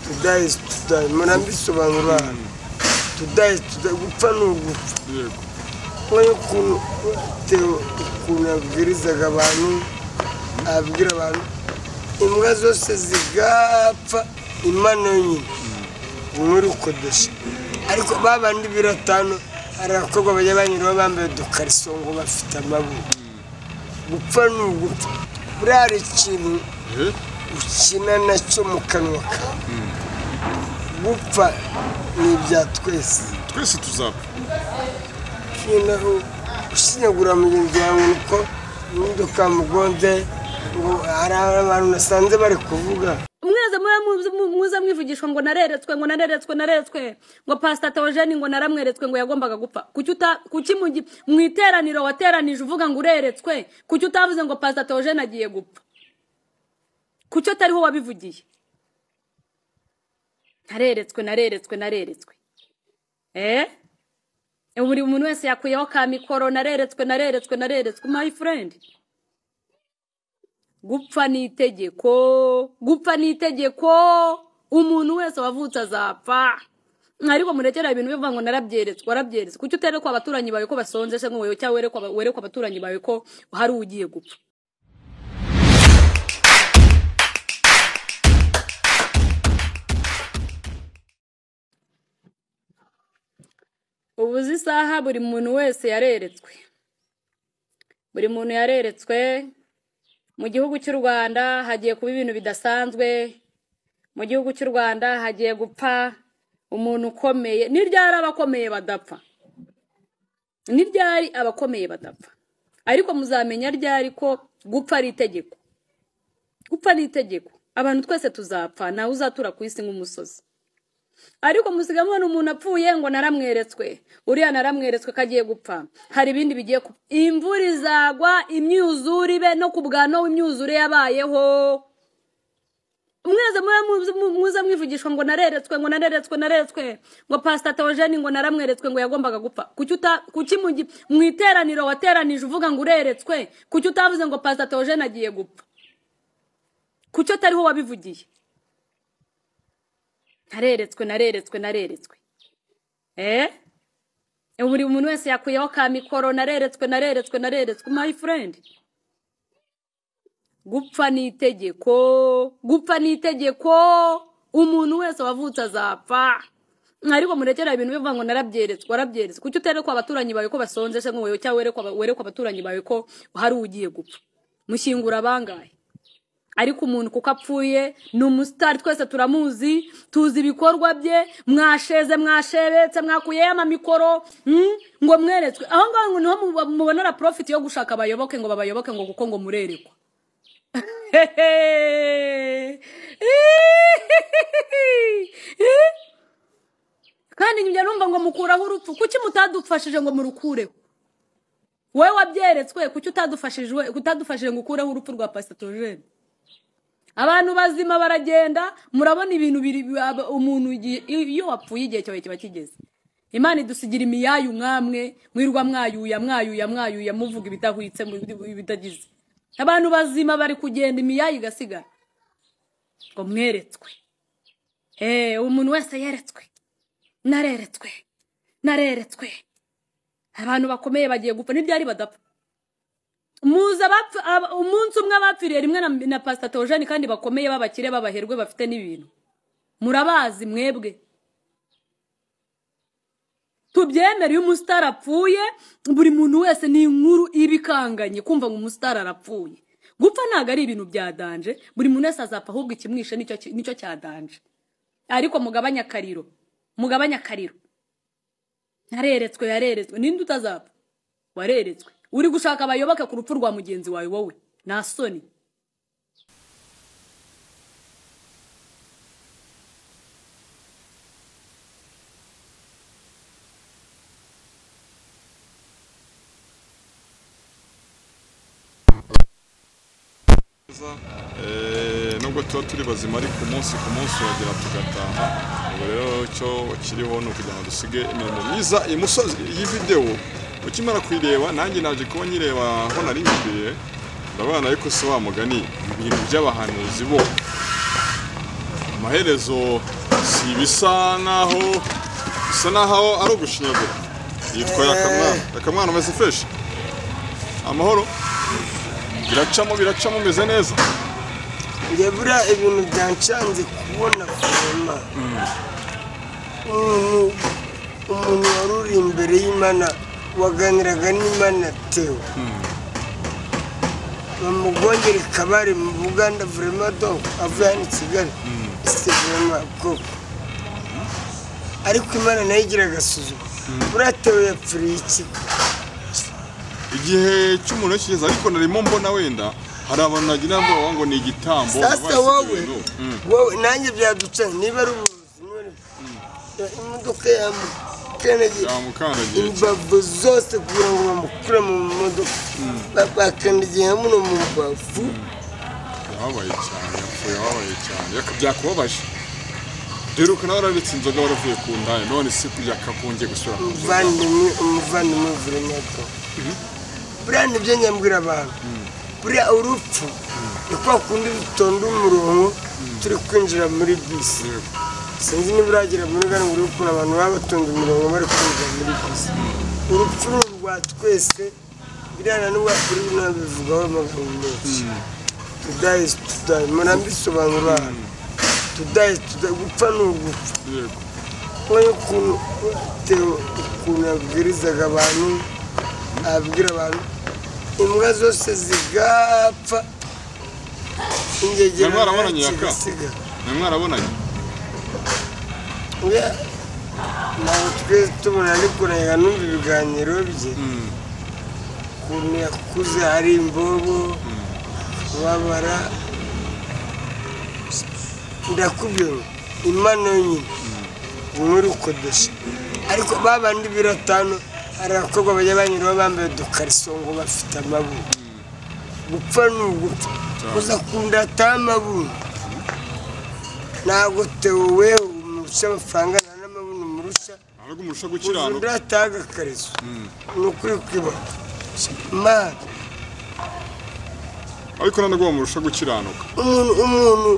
to die is to die. Murabisobanura. To die is to die. Gupfa n'ugupfa. Kuna abwirizaga abantu abwira abantu imbwa zose zigapfa Imana nyine muri ukodesha ariko babandi biratano arakorwa bajyabanyiro bambaye dukariso ngo bafite amabu gupfa n'ugupfa burari ikintu ukina nacyo mu kanwa ka gupfa ni ibya twese tuzapfa kinaho gushinyagurira mugenzi wawe nuko n'indoka mugonze ngo hari abantu nasanze bari kuvuga mweze muza mwivugishwa ngo nareretswe ngo Pst Twese ngo naramweretswe ngo yagombaga gupfa kuki mu iteraniro wateranije uvuga ngo ureretswe kuki utavuze ngo Pst Twese nagiye gupfa kuki atariho wabivugiye nareretswe buri muntu wese yakuyeho ka mikoro nareretswe my friend gupfa ni itegeko umuntu wese wavutse azapfa ariko murekera ibintu bivuga ngo warabyeretswe kuki uterekwa abaturanyi bawe ko basonze se ngo wewe cyangwa werekwa abaturanyi bawe ko hari ugiye gupfa ubuzi saha buri muntu wese yareretswe mu gihugu cy'u Rwanda hagiye kuba ibintu bidasanzwe mu gihugu cy'u Rwanda hagiye gupfa umuntu ukomeye niryari abakomeye badapfa ariko muzamenya ryari ko gupfa ari itegeko abantu twese tuzapfa nawe uzatura ku isi nk'umusozi ariko musigamo umuntu apfuye ngo naramweretswe uriya naramweretswe kagiye gupfa hari ibindi bigiye imvura izagwa imyuzure ibe no kubwano w'imyuzure yabayeho mweze muza mwivugishwa ngo nareretswe ngo Pst Twese ngo naramweretswe ngo yagombaga gupfa kuki mu iteraniro wateranije uvuga ngo ureretswe kuki utavuze ngo Pst Twese nagiye gupfa kuki atariho wabivugiye nareretswe buri muntu wese yakuyeho ka mikoro nareretswe my friend gupfa ni itegeko umuntu wese wavutse azapfa ariko murekera ibintu bivuga ngo warabyeretswe kuki uterekwa abaturanyi bawe ko basonze se ngo wewe cyangwa werekwa abaturanyi bawe ko hari ugiye gupfa mushyingura bangaye ariko umuntu kuko apfuye ni umusitari twese turamuzi tuzi ibikorwa bye mwashebetse mwakuyeho amamikoro ngo mweretswe aho ngaho niho mubonera profit yo gushaka abayoboke ngo babayoboke ngo kuko ngo murerekwa kandi njya numva ngo mukuraho urupfu kuki mutadufashije ngo murukureho wewe wabyeretswe kuki utadufashije ngo ukureho urupfu rwa Pst Twese abantu bazima baragenda murabona ibintu umuntu iyo wapfuye igihe cyawe kiba kigeze Imana idusigira imiyayu mwamwe mwirwa mwayuya muvuga ibitahwitse bitagize abantu bazima bari kugenda imiyayu igasigara ngo mweretswe umuntu wese yeretswe nareretswe abantu bakomeye bagiye gupfa n'ibyari badapfa muza bapfa umunsi umwe bapfiriye rimwe na Pst Twese kandi bakomeye babakire babaherwe bafite n'ibintu murabazi mwebwe tubyemera iyo umusitari apfuye buri muntu wese ni inkuru ibikanganye kumva ngo umusitari arapfuye gupfa ntago ari ibintu byadanje buri muntu wese azapfa ahubwo ikimwishe nicyo cyadanje ariko mugabanya akariro yareretswe ninde utazapfa wareretswe uri gushaka abayoboke ku rupfu rwa mugenzi wawe wowe na soni nubwo tuba turi bazima ariko umunsi ku munsi wagira tugataha ubu rero cyo kiriho no kugira ngo dusige imirimo myiza iyi musozi iyi video ukimara kwireba nanjye naje kuba nyireba aho nari ngiye ndabana ariko se wa mugani ibintu by'abahanuzi bo amaherezo si bisa naho ari ugushinyagura. Yitwa Yaka Mwana. Yaka Mwana umeze fresh. Amahoro. Biracamo meze neza. Nge buriya ibintu byancanze kubona kurema. Umuntu wari uri imbere y'Imana waganiraga n'Imana Theo. Bamugongera ikabari mu Buganda vraiment donc avuye hano i Kigali. C'est vraiment koko. Ariko Imana nayo igira agasuzuma. Buriya Theo yapfiriye iki? Igihe cy'umuntu kigeze ariko narimo mbona wenda hari abantu nagira ngo ni igitambo. Sasa wowe nanjye byaducanye niba ari ubuzi imodoka yamukandagiye imbavu zose kugira ngo bamukure mu modoka bakandagiye muno mu mbavu. Yababaye cyane yakabyakubabaje. Rero kana warabitse inzoga waravuye ku ndaya none se kujya kakunje gusura umuvandimwe vraiment. Buriya nibyo nyambwira abantu. Buriya urupfu ni kwa kundi rutonda umurongo turi kwinjira muri bisi. Sinzi niba uragira muri gana ngo urupfu abantu baba batonda umurongo bari kwinjira muri bisi. Urupfu rwa twese biriya n'ubwa kuri nabivugaho amagambo menshi. Today murambisobanura. Today gupfa n'ugupfa. Oyo ukuntu abwirizaga abantu abwira abantu imbwa zose zigapfa ingegera mwarabonanye Yaka mwarabonanye nawe twese tubona ariko naga numva ibiganiro bye ukuntu yakuze hari imbobo kubabara ndakubwira Imana yonyine muri ukodesha ariko babandi biratano arakogwa bajya banyiraho bambaye udukariso ngo bafite amabuye. Gupfa n'ugupfa kuza kunda tamabuye nago tewe umusha amafaranga n'amabuye umurusha ahubwo umurusha gukiranuka ndataga kariso n'ukuri kwiba ma ariko nanago umurusha gukiranuka umuntu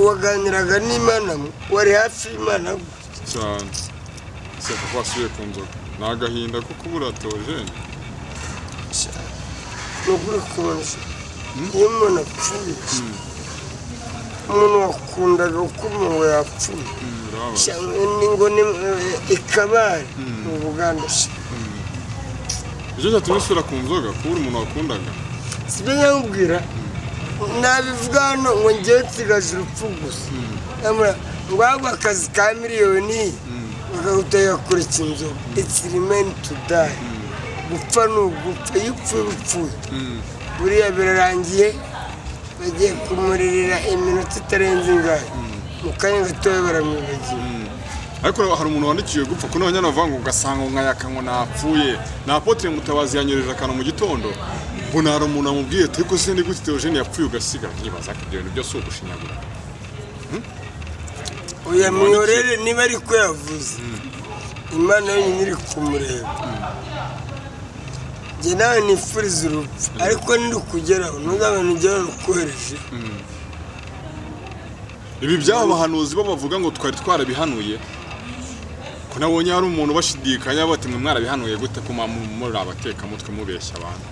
waganiraga n'Imana wari hafi y'Imana cyane se kwasuye ku nzoga nagahinda kuko buratojene n'ukuri kubonye iyo umuntu apfuye umuntu wakundaga uko umuntu yapfuye ngo ni ikabari mu Buganda ibyo cyatumye usura ku nzoga kubura umuntu wakundaga sibyo nyamubwira nabivuga hano ngo ngewe nsigaje urupfu gusa ngo ahubwo akazi ka miliyoni bakagutega kure inzoga it's remain to die. Gupfa n'ugupfa iyo upfuye buriya birarangiye bagiye kumuririra iminota itarenze ingahe mu kanya gatoya baramwibagiwe. Ariko hari umuntu wandikiye gupfa kuno abanyana bavuga ngo ugasanga nka Yaka ngo napfuye na Apotre Mutabazi yanyoreje akantu mu gitondo mbona hari umuntu amubwiye ati ko se ni gute Theogene yapfuye ugasigara nyibaza ko ibyo bintu byose ugushinyagura. Oya myorere niba ari ko yavuze Imana yonyine iri kumureba. Jye nawe nifuriza urupfu ariko ndi kugeraho ntuzabone ugera rukohereje. Ibi by'abahanuzi bo bavuga ngo twari twarabihanuye ko nabonye hari umuntu bashidikanya bati mwe mwarabihanuye gute ko muri abateka mutwe mubeshya abantu.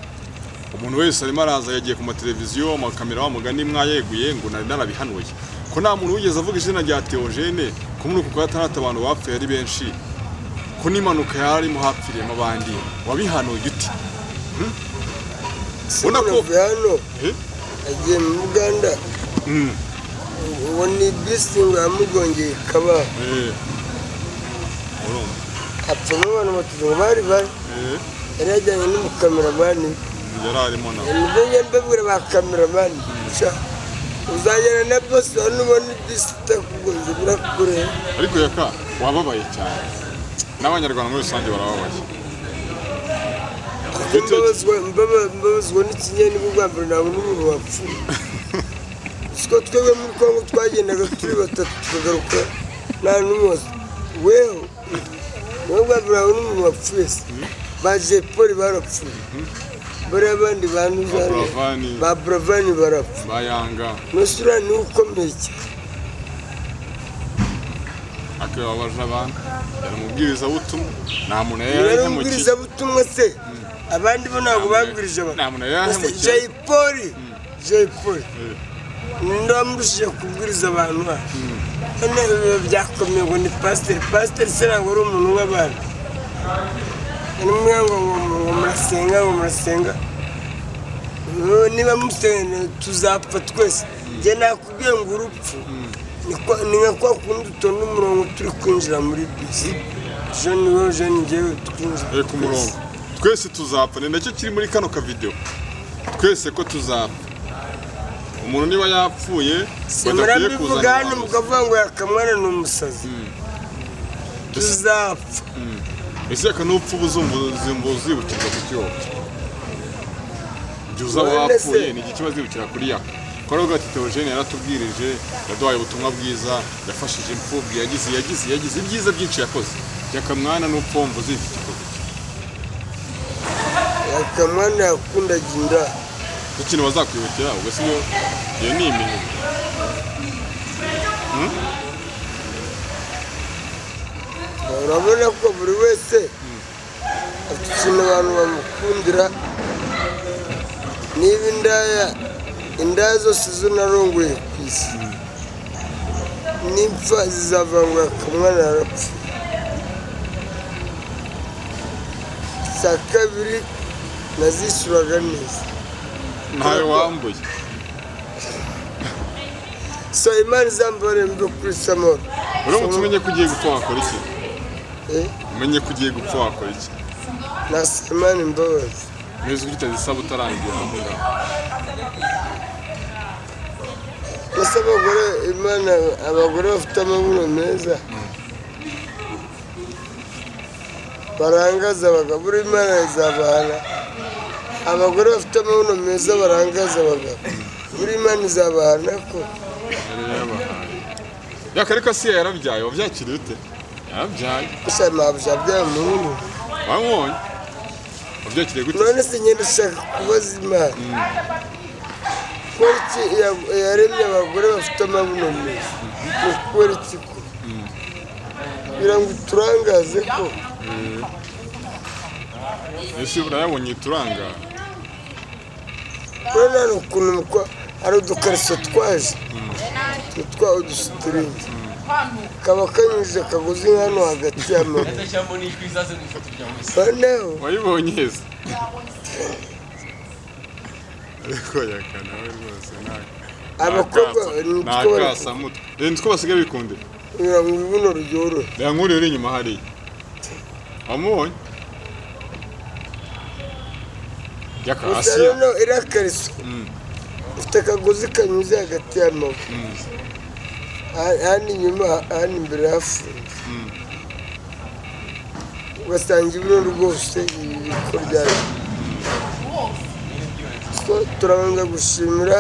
Umuntu wese arimo araza yagiye ku mateleviziyo amakamera bamugani mwayeguye ngo narabihanuye ko nta muntu wigeze avuga izina rya Theogene ko muri uko gatandatu abantu bapfuye ari benshi ko n'impanuka yarimo hapfiriyemo abandi wabihanuye uti ubona ko hano agiye mu Uganda uwo ni bisinga yamugongeye kaba apfa n'abantu batatu bari yari yajyanye n'umukameramani yari arimo nawe nibyo mbabwira ba kameramani uzagera na boss n'ubona bisi itakugonze birakure. Ariko Yaka wababaye cyane n'abanyarwanda muri rusange barababaye. Mbabazwa n'ikinyeni bw'ubwambere ntabwo n'umuntu wapfuye. Siko twebwe muri Kongo twagendaga turi batatu tukagaruka nta n'umwe weho n'ubwambere ntabwo n'umuntu wapfuye se baje poli barapfuye bari abandi bantu ba Bravani barapfa bayanga nusura ni ukomeye cyane akababaje abantu yaramubwiriza butumwa nta muntu yaramubwiriza butumwa se abandi bo ntabwo babwirije abantu nta muntu yaramubwiriza Jay Paul ndamurushije kubwiriza abantu none byakomeye ngo ni pastor se ntabwo ari umuntu w'abantu nimwe ngo murasenga niba musenga tuzapfa twese njye nakubwiye ngo urupfu ni nka kwa kundi utonda umurongo turi kwinjira muri bisi jeune njyewe twinjira ku murongo twese tuzapfa ni nacyo kiri muri kano kavideo twese ko tuzapfa umuntu niba yapfuye badakwiye kuzana hano mukavuga ngo Yaka Mwana ni umusazi tuzapfa ese akanupfa uzibukirwa ku cyobo ibyo uzaba wapfuye ni iki bazibukira kuri Yaka Koroga ati Theogene yaratubwirije yaduhaye ubutumwa bwiza yafashije imfubyi yagize ibyiza byinshi yakoze Yaka Mwana n'upfombo zifite ikoze Yaka Mwana yakundagira ikintu bazakwibukira ubwo si yo ni imihigo urabona ko buri wese afite ikintu abantu bamukundira niba indaya zose zo narongoye ku isi n'impfa zizavangwa Yaka Mwana yarapfa saa kabiri nazishyuraga neza ntawe wambuye so Imana izambare mbi kuri samoro uramutse umenye ko ugiye gupfa wakora iki umenye ko ugiye gupfa wakora iki nasaba Imana imbabazi neza ugita zisaba utarangira aho ngaho nasaba Imana abagore bafite amabuno meza barangaza abagabo Imana izabahana abagore bafite amabuno meza barangaza abagabo buri Imana izabahana ko Yaka ariko si yarabyaye wabyakiriye ute yarabyaye gusa ntabyaye umuntu wamubonye wabyakiriye gute none se ngenda ushaka kubaza Imana kubera iki yaremye abagore bafite amabuno meza ni kubera iki ko kugira ngo turangaze ko ese urayabonye turanga urabona hari ukuntu hari udukariso twaje twitwa udusitiringi kaba kanyuze kaguzi hano hagati y'amaguru noneho wayibonye heza ariko Yaka nawe rwose abakobwa nitwo basigaye bikundira kugira ngo ibibuno ryorohe reba nk'uriya uri inyuma hariya wamubonye Yaka Asiya noneho iriya kariso ifite akagozi kanyuze hagati y'amaguru hano inyuma hano imbere hafunze ugasanga ibibuno rwose ibiko ryayo turabanza gushimira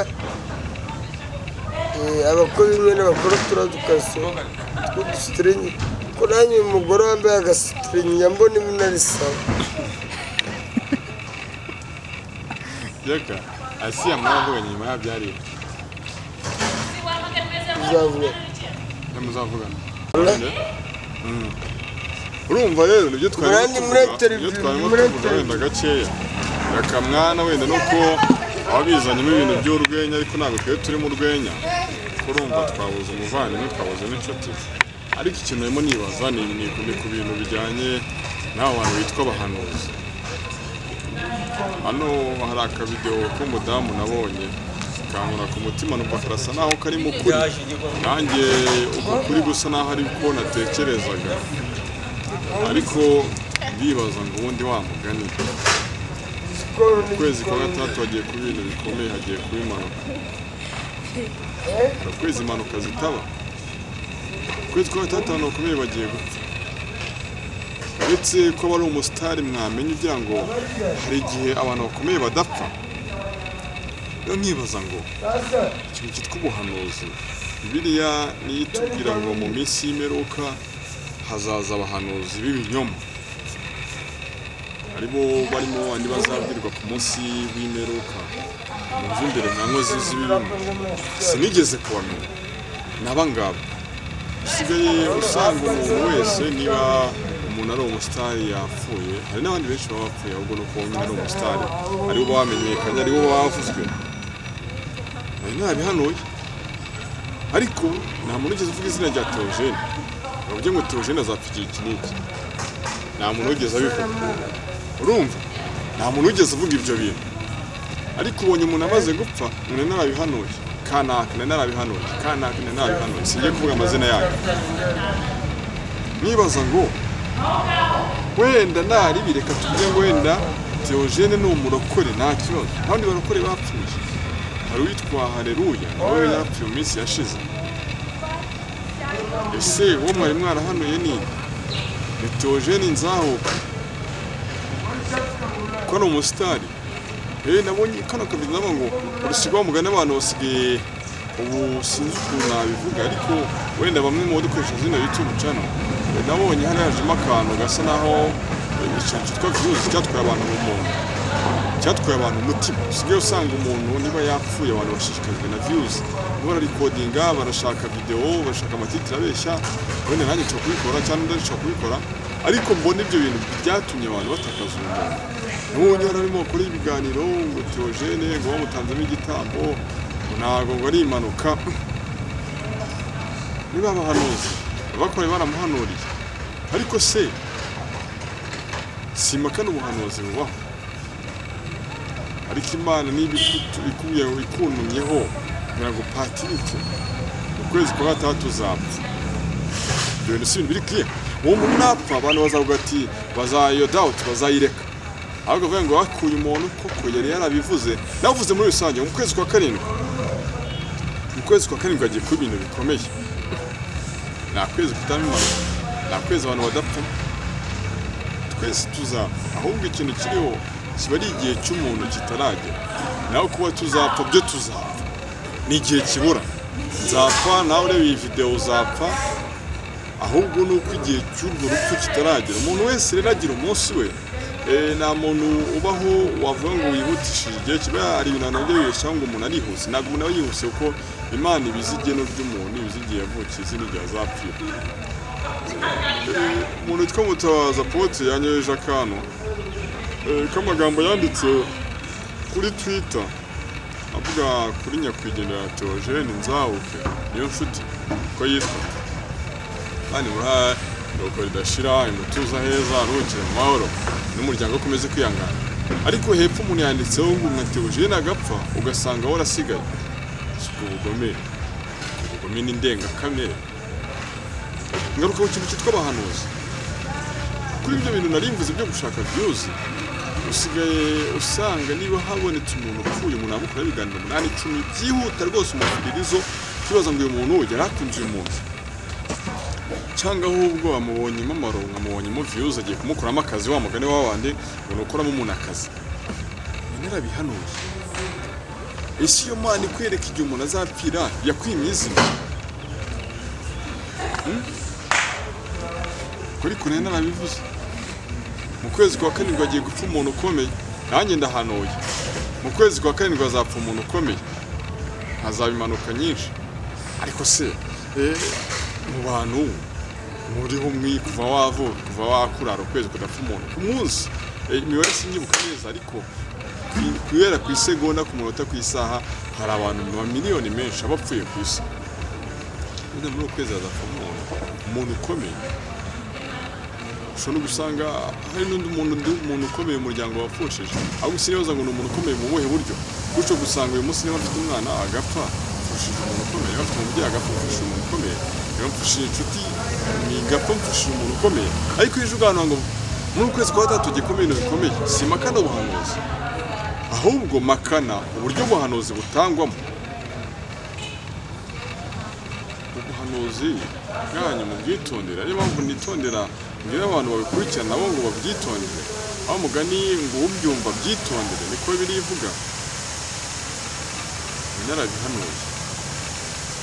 abakozi imyenda bakora turiya dukariso tw'udusitiringi ko nanjye uyu mugore wambaye agasitiringi njya mbona ibintu ari sawa Yaka Asiya mwavuganye nyuma yabyariye muzavugana urumva rero nibyo twarimo tuvuga wenda gakeya Yaka Mwana wenda nuko ababizanyemo ibintu by'urwenya ariko ntabwo twari turi mu rwenya urumva twabuze umuvandimwe twabuze n'inshuti ariko ikintu arimo nibaza ni ku bintu bijyanye n'abo bantu bitwa abahanuzi hano hari akavideo k'umudamu nabonye kankura ku mutima numva karasa naho karimo kuri nanjye uko kuri gusa naho ari ko natekerezaga ariko ndibaza ngo ubundi wa mugani ukwezi kwa gatandatu hagiye kuba ibintu bikomeye hagiye kuba impanuka ukwezi impanuka zitaba ukwezi kwa gatandatu abantu bakomeye bagiye gupfa uretse ko bari umusitari mwamenye ugira ngo hari igihe abantu bakomeye badapfa rero nkibaza ngo ikintu cyitwa ubuhanuzi Bibiliya niyo itubwira ngo mu minsi y'imperuka hazaza abahanuzi b'ibinyoma aribo barimo bandi bazabwirwa ku munsi w'imperuka mu imbere nka nkozi z'ibirimo sinigeze kubamenya n'aba ngaba usigaye usanga umuntu wese niba umuntu ari umusitari yapfuye, hari n'abandi benshi baba bapfuye ahubwo nuko nyine ari umusitari aribo bamenyekanye aribo bavuzwe, hari n'abihanuye ariko nta muntu ugeze uvuga izina rya Theogene bavuge ngo Theogene azapfa igihe iki n'iki, nta muntu ugeze abivuga, urumva nta muntu ugeze uvuga ibyo bintu, ariko ubonye umuntu amaze gupfa umuntu narabihanuye kanaka narabihanuye kanaka narabihanuye, singiye kuvuga amazina yayo, nibaza ngo wenda naribireka tuvuge ngo wenda Theogene ni umurokore nta kibazo, abandi barokore bapfuye, hari uwitwa Haleluya nawe yarapfuye mu minsi yashize, ese uwo mwari mwarahanuye ni Theogene nzahuka ko ni umusitari? Nabonye kano kabizi nabo ngo urusigaho mugane abantu basigaye ubu sinzi ukuntu nabivuga, ariko wenda bamwe mu badukoresha zino YouTube channel nabonye hari hajemo akantu gasa naho ikintu cyitwa views cyatwaye abantu mu muntu, cyatwaye abantu umutima, usigaye usanga umuntu niba yapfuye abantu bashishikajwe na views, bora recordinga barashaka video bashaka amatitire abeshya, wenda nanjye nshobora kubikora cyangwa ndashobora kubikora, ariko mbona ibyo bintu byatumye abantu batakaza umuntu. N'ubundi harimo bakora ibiganiro ngo Theogene ngo bamutanzemo igitambo ntabwo ngo ari impanuka, niba abahanuzi bakore baramuhanuriye, ariko se simakana ubuhanuzi bubaho, ariko Imana niba ikuye ikunumyeho kugira ngo patirike mu kwezi kwa gatatu tuzapfa, ibyo bintu si ibintu biri clear. Uwo muntu napfa abantu bazavuga ati bazayo doubt bazayireka, ahubwo bavuga ngo bakuye umuntu koko yari yarabivuze, navuze muri rusange mu kwezi kwa karindwi, mu kwezi kwa karindwi agiye kuba ibintu bikomeye, nta kwezi kutamimara, nta kwezi abantu badapfa, twese tuzapfa, ahubwo ikintu kiriho kiba ari igihe cy'umuntu kitaragera, nawe kuba tuzapfa byo tuzapfa ni igihe kibura, nzapfa nawe ureba iyi video uzapfa, ahubwo nuko igihe cy'urwo rupfu kitaragera. Umuntu wese rero agira umunsi we, nta muntu ubaho wavuga ngo wihutishije igihe, kiba ari ibintu nabyo bibeshya ngo umuntu arihuse, ntabwo umuntu aba yihuse kuko Imana ibizi igeno ry'umuntu, ibizi igihe yavukiye, izi n'igihe azapfira. Umuntu witwa Mutabazi Apotre yanyoheje akantu k'amagambo yanditse kuri Twitter avuga kuri nyakwigendera Theogene nzahuke niyo nshuti ko yitwa, kandi muraha nuko ridashira imutuza heza aruhukire mu mahoro n'umuryango ukomeze kwihangana, ariko hepfo umuntu yanditseho ngo nka Theogene agapfa ugasanga warasigaye, ubugome n'indengakamere. Ngaruka ku kintu cyitwa abahanuzi, kuri ibyo bintu nari mvuze byo gushaka views, usigaye usanga niba habonetse umuntu upfuye umuntu amukora ibiganiro 8-10 byihuta rwose umufiririzo, kibaza ngo uyu muntu yari akunze uyu muntu, cyangwa ahubwo amubonyemo amarongo, amubonyemo views, agiye kumukuramo akazi, wa mugani w'abandi ngo nukoramo umuntu akazi. Narabihanuye, ese iyo Mana ikwereka igihe umuntu azapfira yakwimye izina, kuri kure narabivuze, mu kwezi kwa karindwi agiye gupfa umuntu ukomeye, nanjye ndahanuye mu kwezi kwa karindwi azapfa umuntu ukomeye, hazaba impanuka nyinshi, ariko se mu bantu muriho mwi kuva wavuka kuva wakurara ukwezi kudapfa umuntu ku munsi, imibare sinyibuka neza, ariko kubera ku isegonda ku munota ku isaha hari abantu miliyoni menshi abapfuye ku isi, ubundi muri ukwezi hazapfa umuntu ukomeye. Ushobora gusanga hari n'undi muntu ukomeye mu muryango wapfushije, ahubwo sinibaza ngo ni umuntu ukomeye mu buhe buryo, gutyo gusanga uyu munsi niba afite umwana agapfa apfushije umuntu ukomeye, niba afite umubyeyi agapfa apfushije umuntu ukomeye, niba apfushije inshuti nigapfa apfushije umuntu ukomeye, ariko iyo uje uganira ngo muri ukwezi kwa gatatu gikomeye ibintu bikomeye, si makana ubuhanuzi, ahubwo makana uburyo ubuhanuzi butangwamo. Ubuhanuzi bwanyu mu bwitondera, niyo mpamvu nitondera ngira abantu babikurikirana nabo ngo babyitondere, aho mugani ngo ubyumva byitondere, niko birivuga. Narabihanuye,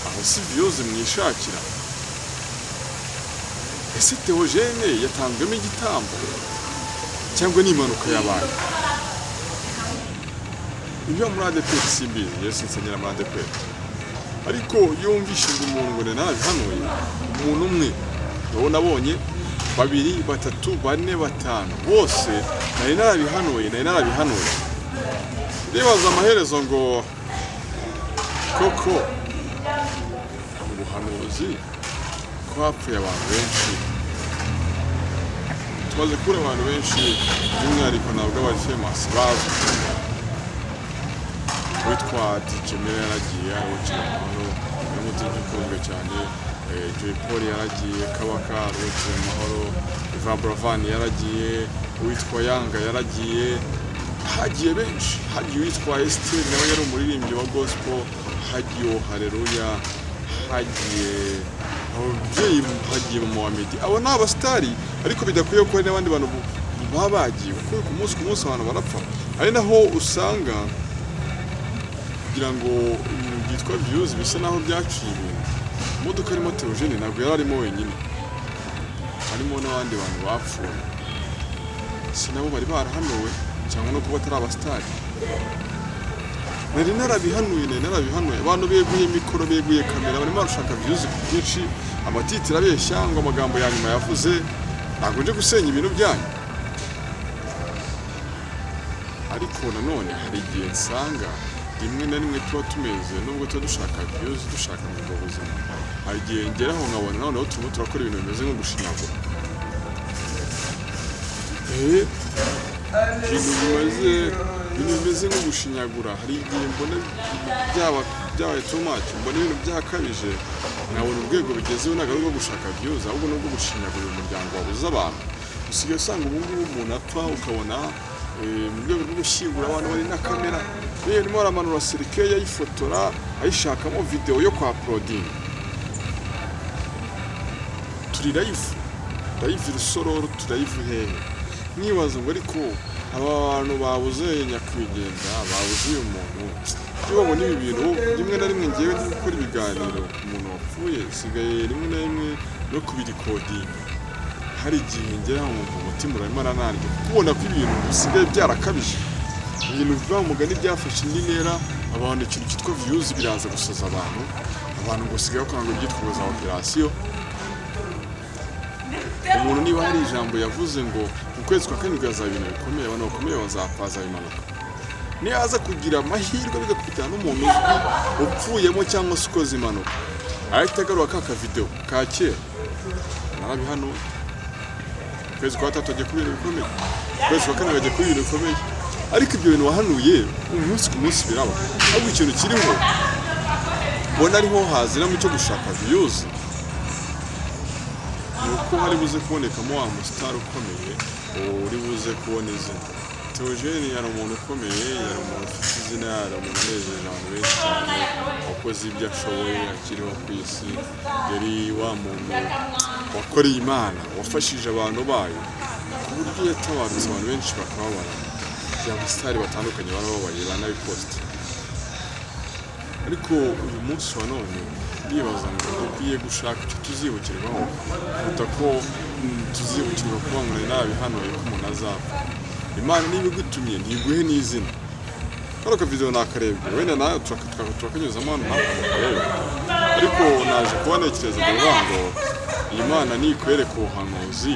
aho si views mwishakira. Ese Theogene yatanzwemo igitambo cyangwa ni impanuka yabaye? Ibyo muri ADPR simbizi, yesi nsenyera muri ADPR, ariko iyo wumvishije umuntu ngo narabihanuye, umuntu umwe uwo nabonye 2 3 4 5 bose nari narabihanuye ndibaza amaherezo ngo koko ubuhanuzi ko hapfuye abantu benshi tumaze kure abantu benshi by'umwihariko ntabwo abari famous bazwi witwa Dikemera yaragiye awukira amahoro n'umutima ukunzwe cyane Joy Paul yaragiye Kabaka awukira amahoro Ivan Buravan yaragiye witwa Yanga yaragiye hagiye benshi hagiye witwa Esther nawe yari umuririmbyi wa gospel hagiye Haleluya hagiye ababyeyi hagiye mu Muhammad abo ni abastari ariko bidakwiye ko hari n'abandi bantu babagiye kuko ku munsi abantu barapfa ari naho usanga kugira ngo byitwa views bisa naho byaciye ibintu imodoka arimo Theogene ntabwo yari arimo wenyine harimo n'abandi bantu bapfuye sinabo bari barahanuwe cyangwa no kuba atari abastari nari narabihanuye abantu beguye mikoro beguye kamera barimo barashaka views ku byinshi amatitira abeshya ngo amagambo ya nyuma yavuze ntabwo nje gusenya ibintu byanyu ariko nanone hari igihe nsanga rimwe na rimwe tuba tumeze nubwo tuba dushaka views dushaka mu buzima hari igihe ngeraho nkabona noneho turimo turakora ibintu bimeze nko gushinyagura ibintu bimeze nko gushinyagura hari igihe mbona byabaye too much mbona ibintu byakabije nkabona urwego bigezeho ntabwo ari urwo gushaka views ahubwo ni urwo gushinyagurira umuryango wabuze abantu usigaye usanga ubu ngubu umuntu apfa ukabona mu rwego rwo gushyingura abantu bari na kamera arimo aramanura serikeye ayifotora ayishakamo video yo kwa uploading turi live rusororo turayivu hehe nibaza ngo ariko abantu babuze nyakwigenza babuze uyu muntu babona ibi bintu rimwe na rimwe ngewe ndi gukora ibiganiro ku muntu wapfuye sigaye rimwe na rimwe no kubirikodinga hari igihe ngera mu mutima urarimo aranarya kubona ko ibintu bisigaye byarakabije ibintu biva mu mugani byafashe indi ntera abantu ikintu cyitwa views biraza gusaza abantu ngo sigaye bakanga ibyitwa za operation umuntu niba hari ijambo yavuze ngo mu kwezi kwa kane bwazaba ibintu bikomeye abantu bakomeye bazapfaza impanuka niyaza kugira amahirwe bigakubitana n'umuntu uzwi upfuyemo cyangwa se ukoze impanuka ahita agaruka ka video ka kera narabihano kwezi kwa 3 agiye kubira bikomeye kwezi kwa 4 agiye kubira bikomeye ariko ibyo bintu wahanuye umunsi ku munsi biraba ahubwo ikintu kiriho bona ariho hazira mu cyo gushaka views nuko hari buze kubonekamo wa mustar ukomeye uri buze kubona izina Theogene yari umuntu ukomeye yari umuntu ufite izina yari umuntu unejeje abantu benshi cyane wakoze ibyo ashoboye akiriho ku isi yari wa muntu wakoreye Imana wafashije abantu bayo ku buryo yatabarutse abantu benshi bakababara abastari batandukanye barababaye banabiposta ariko uyu munsi wa none ndibaza ngo dukwiye gushaka icyo tuzibukirwaho kuruta ko tuzibukirwa kuba ngo narabihanuye ko umuntu azapfa Imana niba igutumye ntiguhe n'izina karo ka video nakarebye wenda nayo turakanyuzamo hano ntakarebe ariko naje kubanekereza ngo Imana nikwereka ubuhanuzi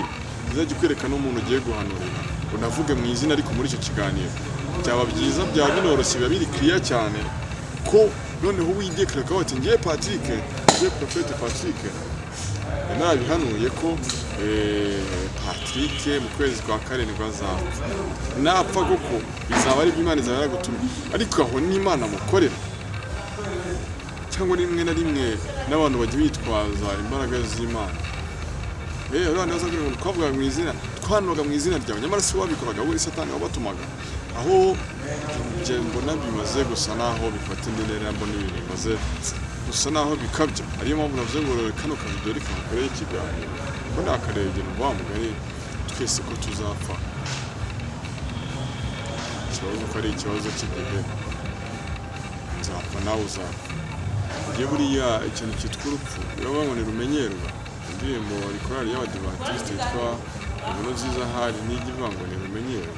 izajya ikwereka n'umuntu ugiye guhanurira unavuge mu izina ariko muri icyo kiganiro byaba byiza byaba binoroshye biba biri clear cyane ko noneho wigekera ko ati ngiye Patrick ngiye Prophet Patrick narabihanuye ko Patrick mu kwezi kwa 7 azapfa napfa koko bizaba ari Imana izaba yaragutumye ariko aho ni Imana mukorera cyangwa rimwe na rimwe n'abantu bagiye bitwaza imbaraga z'Imana abana bazagira ngo twavuga mu izina twanoga mu izina ryawe nyamara se wabikoraga we Satani wabatumaga aho nje mbona bimaze gusa naho bifata indi ntera mbona ibintu bimaze gusa naho bikabya ariyo mpamvu navuze ngo kano kavideo reka nkore ikiganiro ko nakarebye ngo bamugari twese ko tuzapfa ikibazo ko ari ikibazo cy'igihe nzapfa nawe uzapfa ngiye buriya ikintu cyitwa urupfu urababonera umenyerwa indirimbo rikorari y'abadivantiste yitwa inkuru nziza hari n'ijya ivuga ngo nirumenyerwa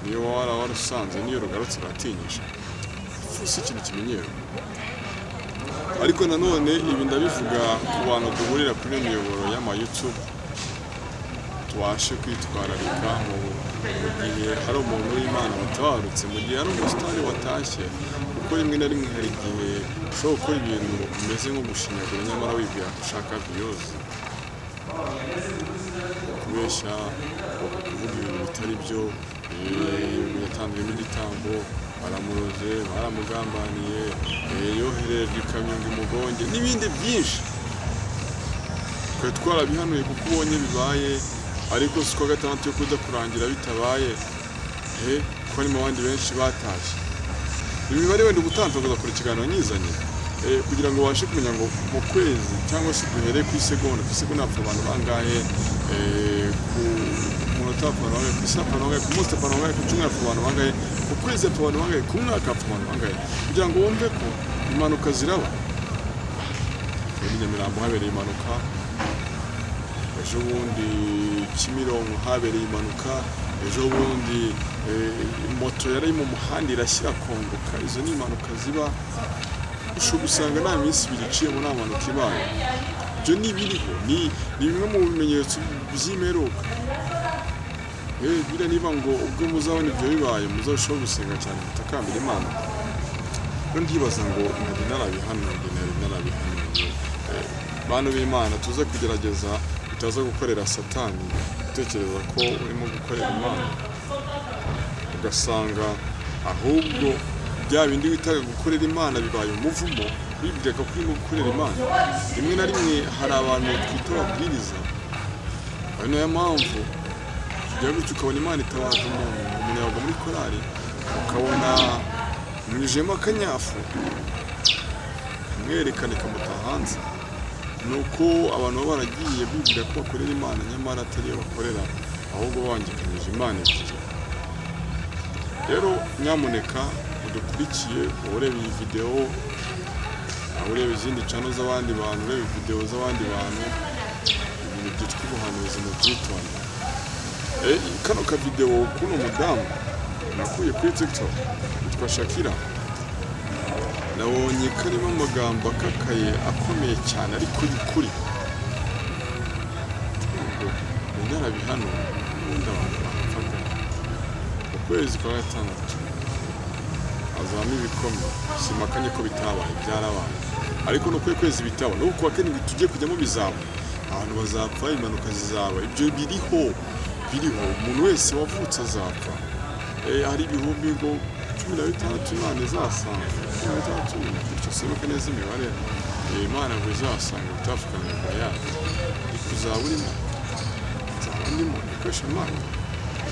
niyo warasanze niyo rugarutse uratinyisha si ikintu kimenyerewe ariko nanone ibi ndabivuga ku bantu duhurira kuri imiyoboro y'ama YouTube tubashe kwitwararika mu gihe hari umuntu w'Imana watabarutse, mu gihe hari umusitari watashye, kuko rimwe na rimwe hari igihe ushobora gukora ibintu bimeze nko gushinyagura nyamara wibwira ko ushaka views, kubeshya, kuvuga ibintu bitari byo, yatanzwemo igitambo, baramuroze, baramugambaniye, yoherejwe ikamyo ngo imugonge n'ibindi byinshi. Twe twarabihanuye kuko ubonye bibaye, ariko si kwa gatandatu yo kuza kurangira bitabaye, ko harimo abandi benshi batashye. Imibare wenda ubutanzwe kuzakora ikiganiro nyizanye kugira ngo ubashe kumenya ngo mu kwezi cyangwa se duhere ku isegonda hapfa abantu bangahe, ku munota hapfa abantu bangahe, ku isaha hapfa abantu bangahe, ku munsi hapfa abantu bangahe, ku cyumweru hapfa abantu bangahe, ku kwezi hapfa abantu bangahe, ku mwaka hapfa abantu bangahe, kugira ngo wumve ko impanuka ziraba. Muri Nyamirambo habereye impanuka, ejo bundi Kimironko habereye impanuka, ejo bundi moto yari mu muhanda irashyira kongoka. Izo ni impanuka ziba, ushobora gusanga nta minsi ibiri iciyemo nta mpanuka ibaye. Ibyo ni biriho, ni bimwe mu bimenyetso by'imperuka. Biriya niba ngo ubwo muzabona ibyo bibaye muzarushaho gusenga cyane mutakambira Imana. Rero ndibaza ngo nari narabihanuye. Bantu b'Imana tuze kugerageza utaza gukorera Satani, utekereza ko urimo gukorera Imana, ugasanga ahubwo bya bindi witaga gukorera Imana bibaye umuvumo, wibwira ko urimo gukorera Imana. Rimwe na rimwe hari abantu twita ababwiriza, ari nayo mpamvu tujya gutya ukabona Imana itabaza umuntu yabaga muri korari, ukabona mwijemo akanyafu, mwerekane kamuta hanze. Nuko abantu baba baragiye bibwira ko bakorera Imana nyamara atari yo bakorera, ahubwo bangikanyije Imana ebyiri. Rero nyamuneka udukurikiye, ureba iyi video, ureba izindi channel z'abandi bantu, ureba video z'abandi bantu, ibintu byitwa ubuhanuzi mu byitonde. Kano ka video kuno mudamu nakuye kuri TikTok yitwa Shakira, nabonye karimo amagambo akakaye akomeye cyane ariko y'ukuri. Narabihanuye ubundi abantu bapfaga ukwezi kwa gatandatu hazamo ibikomeye, simakanye ko bitabaye, byarabaye, ariko no kwezi bitaba, no kuwa karindwi tugiye kujyamo bizaba, abantu bazapfa, impanuka zizaba. Ibyo biriho, umuntu wese wavutse azapfa. Hari ibihumbi ngo 16 Imana izasanga, 16 icyo sibuka neza imibare, Imana ngo izasanga bitafukanirwa yayo, kuzaba urimo ndimo ikoresha Imana.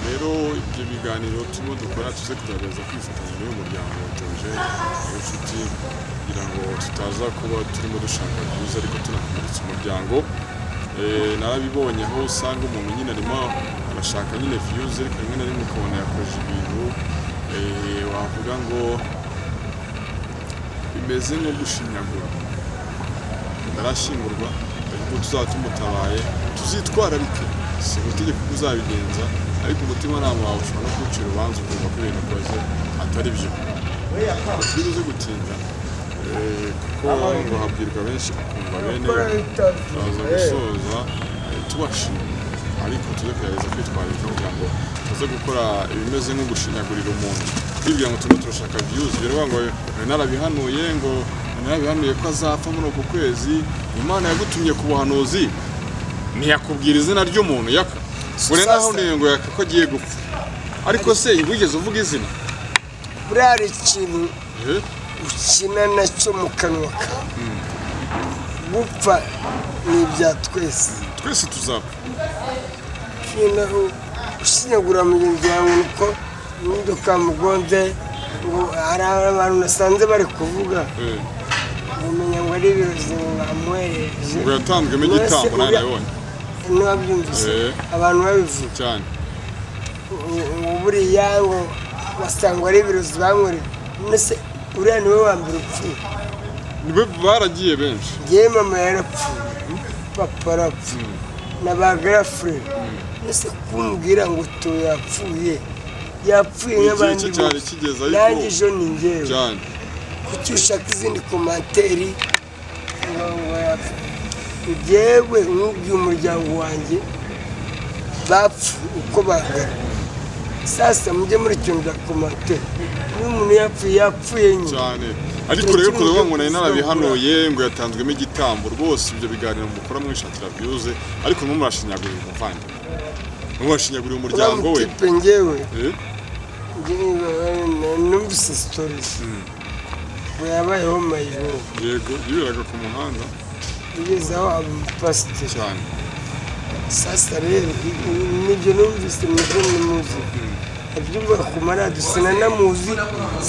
Rero ibyo biganiro turimo dukora tuze kugerageza kwifatanya n'uyu muryango wateje inshuti, kugira ngo tutaza kuba turimo dushaka views ariko tunakomeretsa umuryango. Narabibonye aho usanga umuntu nyine arimo arashaka nyine views, ariko rimwe na rimwe ukabona yakoze ibintu wavuga ngo bimeze nko gushinyagura. Narashingurwa ariko tuzaba tumutabaye, tuzitwararike, si gutegeka ko uzabigenza, ariko umutima nta wawe ushobora no kuwucira urubanza ukumva ko ibintu ukoze atari byo. Turibuze gutinda kuko ngo habwirwa benshi bakumva bene, turaza gusoza tubashima, ariko tuze kugerageza kwitwararika kugira ngo tuze gukora ibimeze nko gushinyagurira umuntu, bibwira ngo turimo turashaka views. Biravuga ngo narabihanuye, ngo narabihanuye ko azapfa muri uku kwezi. Imana yagutumye ku buhanuzi, ntiyakubwira izina ry'umuntu Yaka. Ure naho ngo Yaka ko agiye gupfa, ariko se wigeze uvuga izina? Buriya hari ikintu ukina nacyo mu kanwa kawe. Gupfa ni ibya twese, twese tuzapfa. Gushinyagura mugenzi wawe uko imodoka mugonze, ngo hari abantu nasanze bari kuvuga, umenya ngo ari ibirozi bamwereje, ngo yatanzwemo igitambo. Nawe nabonye ntiwabyumvise abantu babivuga cyane, buriya ngo basanga ari ibirozi bamwereje. Mbese uriya niwe wa mbere upfuye, niwe baragiye benshi. ngewe mama yarapfuye, papa arapfuye, na ba garafure. Mbese kumbwira ngo yapfuye nk'abandi cyari kigeze, ariko nanjye ejo ni ngewe cyane. kuki ushaka izindi komenteri njyewe nkubwiye umuryango wanjye bapfa uko bangana sasa mujye muri kintu bya komante n'umuntu yapfuye cyane ariko rero kurewa ngo nari narabihanuye ngo yatanzwemo igitambo rwose ibyo biganiro mukora mwishakira views ariko mwe murashinyagurira umuvandimwe mwe murashinyagurira umuryango we njyewe numvise stories yabayeho mayibo yego yiberaga ku muhanda bigeze aho abapasiteri cyane sasa rero nibyo numvise nibyo nimuzi abyumva ku maradiyo sinanamuzi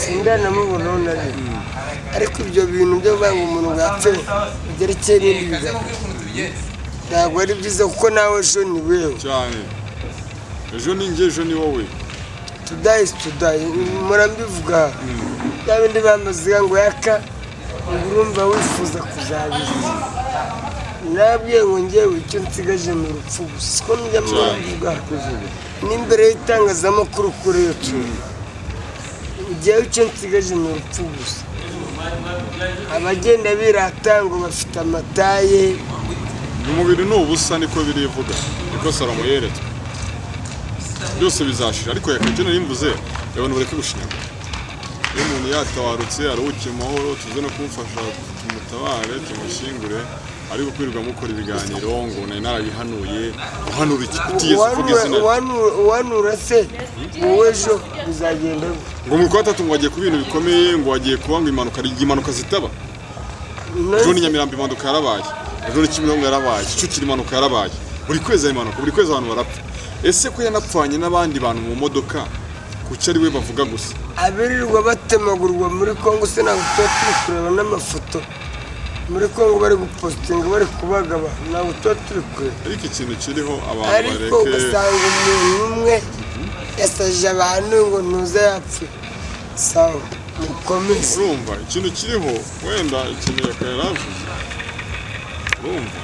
sindanamubonaho na rimwe ariko ibyo bintu byo banga umuntu bwapfuye bigerekeye n'ibindi biganiro ntabwo ari byiza kuko nawe ejo ni wewe cyane ejo ni njye ejo ni wowe today is today murambivuga bya bindi bamaziga ngo yaka urumva wifuza kuzabiza nabwiye ngo njyewe icyo nsigaje mu rupfu gusa siko njya murambivuga n'imbere y'itangazamakuru kuri YouTube njyewe icyo nsigaje mu rupfu gusa abagenda birata ngo bafite amataye umubiri ni ubusa niko birivuga niko Salomo yeretswe byose bizashira ariko yakagena yimvuze abantu bareke gushinyagura iyo umuntu yatawarutse aruhukiye amahoro tuze no kumufasha tumutabare tumushyingure ariko kwirirwa mukora ibiganiro ngo nari narabihanuye uhanura iki kutigeze uvuga izina uhanura se wowe ejo bizagenda ngo mu kwa gatatu ngo wagiye ku bintu bikomeye ngo wagiye kuba ngo impanuka zitaba ejo ni Nyamirambo impanuka yarabaye ejo ni Kimironko yarabaye Kicukiro impanuka yarabaye buri kwezi impanuka buri kwezi abantu barapfa ese ko yanapfanye n'abandi bantu mu modoka kuki ari we bavuga gusa abirirwa batemagurwa muri Kongo se ntabwo tuba turi kureba n'amafoto muri Kongo bari gupostinga bari kubaga abantu ntabwo tuba turi kureba ariko ikintu kiriho abantu bareke ariko ugasanga umuntu umwe yasaje abantu ngo ntuze yapfe sawa mukomeze urumva ikintu kiriho wenda ikintu yakayaravuze urumva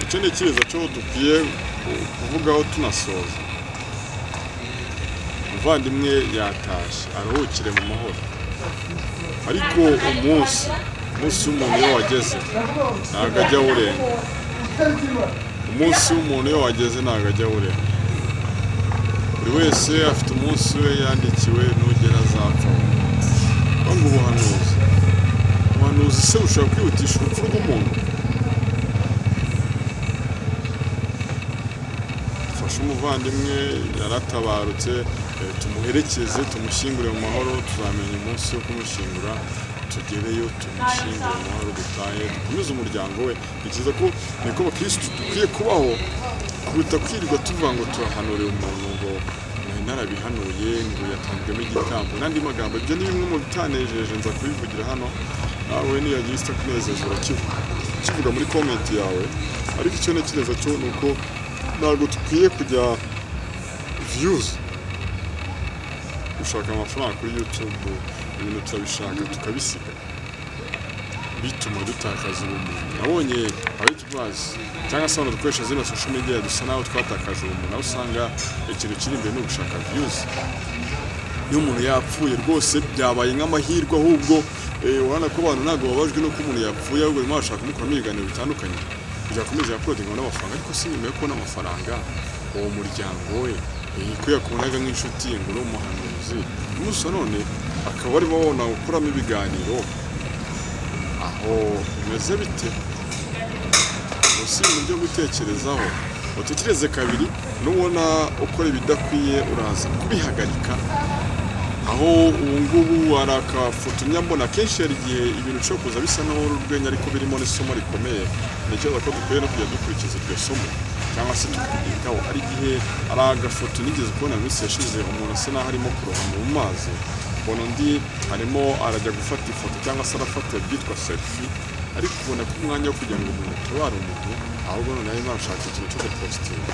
icyo ni ikibazo cyo dukwiye kuvugaho tunasoza umuvandimwe yatashye aruhukire mu mahoro ariko umunsi w'umuntu iyo wageze ntabwo ajya awurenga umunsi w'umuntu iyo wageze ntabwo ajya awurenga buri wese afite umunsi we yandikiwe n'ugera azapfa ngo ubuhanuzi se bushobora kwihutisha urupfu rw'umuntu fasha umuvandimwe yaratabarutse tumuherekeze tumushyingure mu mahoro tuzamenya umunsi wo kumushyingura tugereyo tumushyingure mu mahoro dutahe dukomeze umuryango we ni cyiza ko niko abakirisitu dukwiye kubaho kuruta kwirirwa tuvuga ngo turahanurira umuntu ngo narabihanuye ngo yatanzwemo igitambo n'andi magambo ibyo ni bimwe mu bitanejeje nza kubivugira hano nawe niyagira isita kunezeza urakivuga muri komenti yawe ariko icyo ntekereza cyo ni uko ntabwo dukwiye kujya views gushaka amafaranga kuri YouTube ibintu turabishaka tukabisiga bituma dutakaza ubumuntu nabonye abitwazi cyangwa se abantu dukoresha zino social media dusa naho twatakaje ubumuntu aho usanga ikintu kiri imbere no gushaka views iyo umuntu yapfuye rwose byabaye nk'amahirwe ahubwo urabona ko abantu ntabwo babajwe no ko umuntu yapfuye ahubwo barimo bashaka kumukuramo ibiganiro bitandukanye byakomeza yakodinga n'amafaranga ariko si nyuma yo kubona amafaranga uwo muryango we ko yakubonaga nk'inshuti ngo uri umuhanuzi umunsi wa none akaba arimo abona gukuramo ibiganiro aho bimeze bite si ibintu byo gutekerezaho utekereze kabiri nubona ukora ibidakwiye uraza kubihagarika aho ubu ngubu hari akafoto nyambona kenshi hari igihe ibintu bishobora kuza bisa naho urwenya ariko birimo n'isomo rikomeye ntekereza ko dukwiye no kujya dukurikiza iryo somo cyangwa se tukabyitaho hari igihe ari agafoto nigeze kubona mu minsi yashize umuntu asa naho arimo kurohama mu mazi ubona undi arimo arajya gufata ifoto cyangwa se arafata ibyitwa selfie ariko ubona ko umwanya wo kugira ngo umuntu atabare umuntu ahubwo none arimo arashaka ikintu cyo gupositinga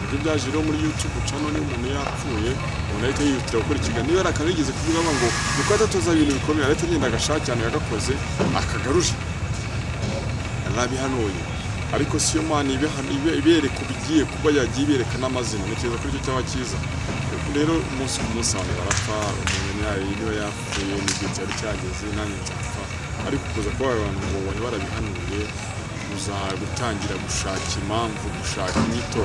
ibyo byaje rero muri YouTube channel ni umuntu yapfuye umuntu ahita yihutira gukora ikiganiro niba ari akantu yigeze kuvuga ngo nuko atatoza ibintu bikomeye ariko agenda agashaka cyane yagakoze akagaruje arabihanuye ariko siyo Mana ibereka ubigiye kuba yagiye ibereka n'amazina ntekereza kuri icyo cyaba cyiza rero umunsi ku munsi abantu barapfa umuntu niba yapfuye n'igihe cyari cyageze nanjye nzapfa ariko kuza kuba abantu ngo bari barabihanuye uza gutangira gushaka impamvu gushaka inyito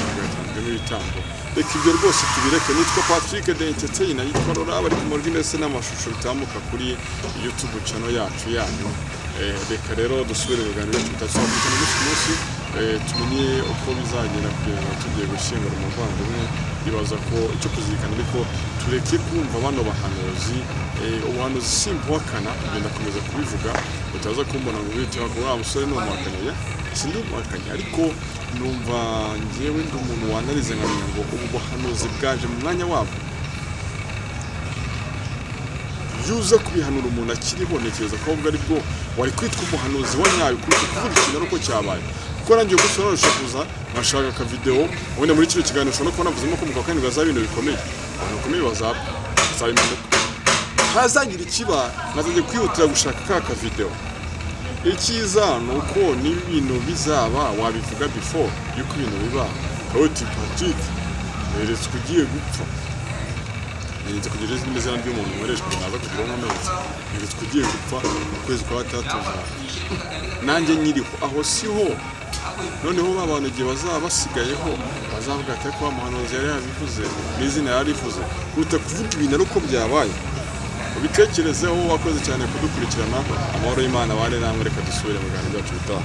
bigatanzwemo ibitambo reka ibyo rwose tubireke nitwa Patrick the Entertainer yitwa Rora bari ku murwi ndetse n'amashusho bitambuka kuri YouTube channel yacu yanyu reka rero dusubire mu biganiro tutasohoka n'umunsi munsi tumenye uko bizagenda kugeza tugiye gushyingura umuvandimwe ibaza ko icyo kuzirikana ariko tureke kumva bano bahanuzi ubuhanuzi simbuhakana kugenda komeza kubivuga utaza kumbona ngo witwa ko wa musore n'umuhakanya sindi umuhakanya ariko numva ngewe ndi umuntu wanarize nkamenya ngo ubu buhanuzi bwaje mu mwanya wabo yuza kubihanura umuntu akiriho nekereza ko ubwo aribwo wari kwitwa umuhanuzi wa nyayo kuvuga ikintu uko cyabaye kuko rangiye gusobanura kuza nkashaka ka video wenda muri kino kiganiro ushobora kubona vuzemo ko mukakani baza ibintu bikomeye abantu bikomeye bazabimanuka hazagira ikiba nazaje kwihutira gushaka ka video icyiza nuko n'ibintu bizaba wabivuga before yuko ibintu biba Oti Patrick eretse kugiye gupfa nzi kugira izindi mezana by'umuntu nkoreshwa naza kugira nk'amezi eretse kugiye gupfa mu kwezi kwa gatatu nanjye nyiriho aho siho noneho abantu igihe bazaba basigayeho bazavuga ati ko umuhanuzi yari yabivuze n'izina yarivuze kuruta kuvuga ibintu uko byabaye ubitekerezeho wakoze cyane kudukurikirana amahoro y'Imana bane namwe reka dusubire mu biganiro byacu bitaha